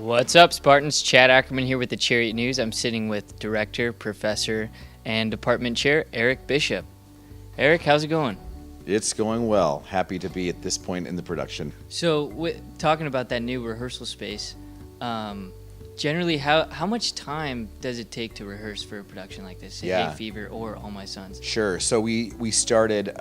What's up, Spartans? Chad Ackerman here with the Chariot News. I'm sitting with Director, Professor, and Department Chair Eric Bishop. Eric, how's it going? It's going well. Happy to be at this point in the production. So, talking about that new rehearsal space, generally, how much time does it take to rehearse for a production like this, say Hay Fever or All My Sons? Sure. So we started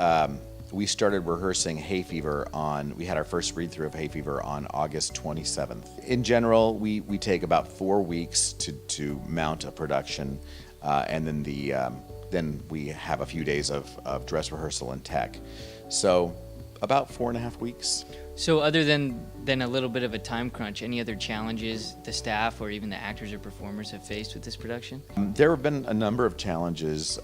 rehearsing Hay Fever we had our first read-through of Hay Fever on August 27th. In general, we take about 4 weeks to mount a production, and then we have a few days of dress rehearsal and tech. So about 4.5 weeks. So other than a little bit of a time crunch, any other challenges the staff or even the actors or performers have faced with this production? There have been a number of challenges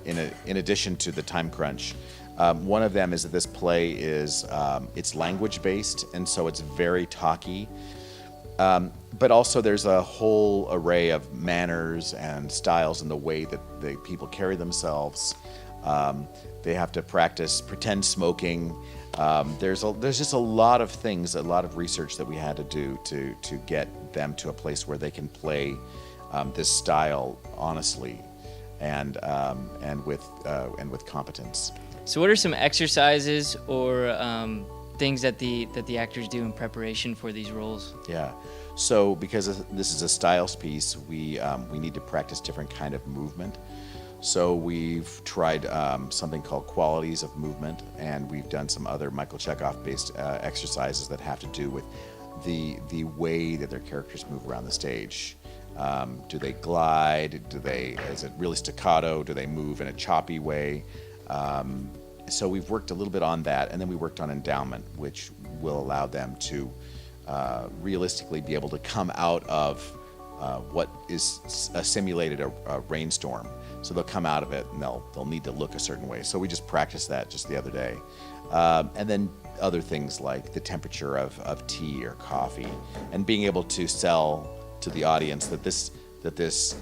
in addition to the time crunch. One of them is that this play is it's language based, and so it's very talky. But also there's a whole array of manners and styles in the way that the people carry themselves. They have to practice pretend smoking. There's just a lot of things, a lot of research that we had to do to get them to a place where they can play this style honestly and with competence. So what are some exercises or things that the actors do in preparation for these roles? Yeah, so because this is a styles piece, we need to practice different kind of movement. So we've tried something called qualities of movement, and we've done some other Michael Chekhov-based exercises that have to do with the way that their characters move around the stage. Do they glide? Is it really staccato? Do they move in a choppy way? So we've worked a little bit on that, and then we worked on endowment, which will allow them to realistically be able to come out of what is simulated a rainstorm. So they'll come out of it and they'll need to look a certain way. So we just practiced that just the other day. And then other things like the temperature of tea or coffee, and being able to sell to the audience that this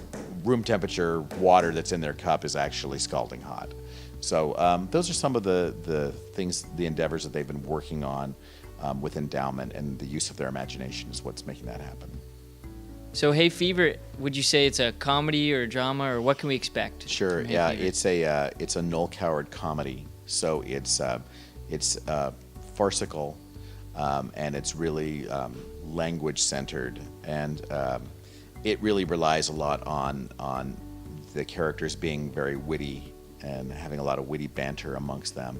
room temperature water that's in their cup is actually scalding hot. So those are some of the things, the endeavors that they've been working on with endowment, and the use of their imagination is what's making that happen. So Hay Fever, would you say it's a comedy or a drama, or what can we expect? Sure, yeah, it's a Noel Coward comedy. So it's farcical, and it's really language centered, and it really relies a lot on the characters being very witty and having a lot of witty banter amongst them.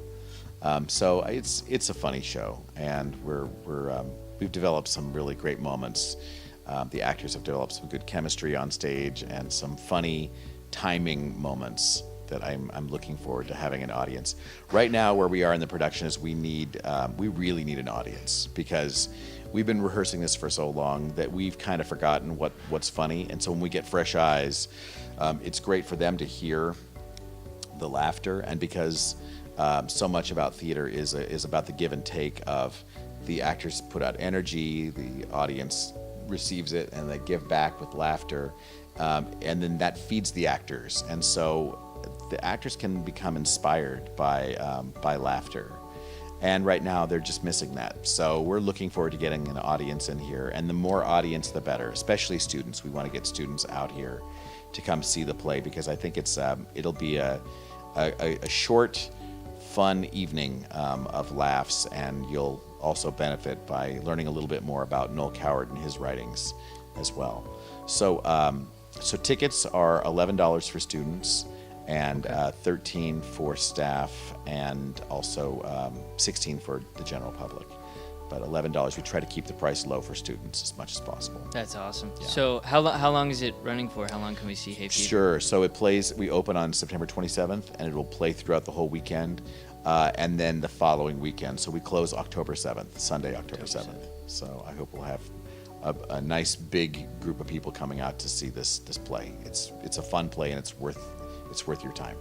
So it's a funny show, and we've developed some really great moments. The actors have developed some good chemistry on stage and some funny timing moments that I'm looking forward to having an audience. Right now, where we are in the production is we really need an audience, because we've been rehearsing this for so long that we've kind of forgotten what's funny. And so when we get fresh eyes, it's great for them to hear the laughter, and because so much about theater is about the give and take of the actors put out energy, the audience receives it, and they give back with laughter, and then that feeds the actors, and so the actors can become inspired by laughter. And right now they're just missing that. So we're looking forward to getting an audience in here, and the more audience the better, especially students. We want to get students out here to come see the play, because I think it'll be a short, fun evening of laughs, and you'll also benefit by learning a little bit more about Noel Coward and his writings as well. So tickets are $11 for students, and $13 for staff, and also $16 for the general public. But $11, we try to keep the price low for students as much as possible. That's awesome. Yeah. So how long is it running for? How long can we see Hay Fever? Sure. So we open on September 27th, and it will play throughout the whole weekend, and then the following weekend. So we close October 7th, Sunday, October 7th. So I hope we'll have a nice big group of people coming out to see this play. It's a fun play, and it's worth your time.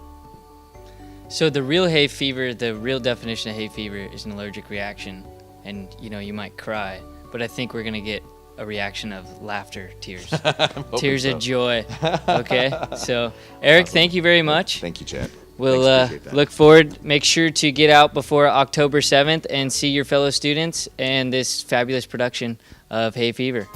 So the real hay fever, the real definition of hay fever is an allergic reaction, and you might cry, but I think we're gonna get a reaction of laughter, tears, tears of joy. Okay, so Eric, awesome. Thank you very much. Thank you, Chad. We'll look forward. Make sure to get out before October 7th and see your fellow students and this fabulous production of Hay Fever.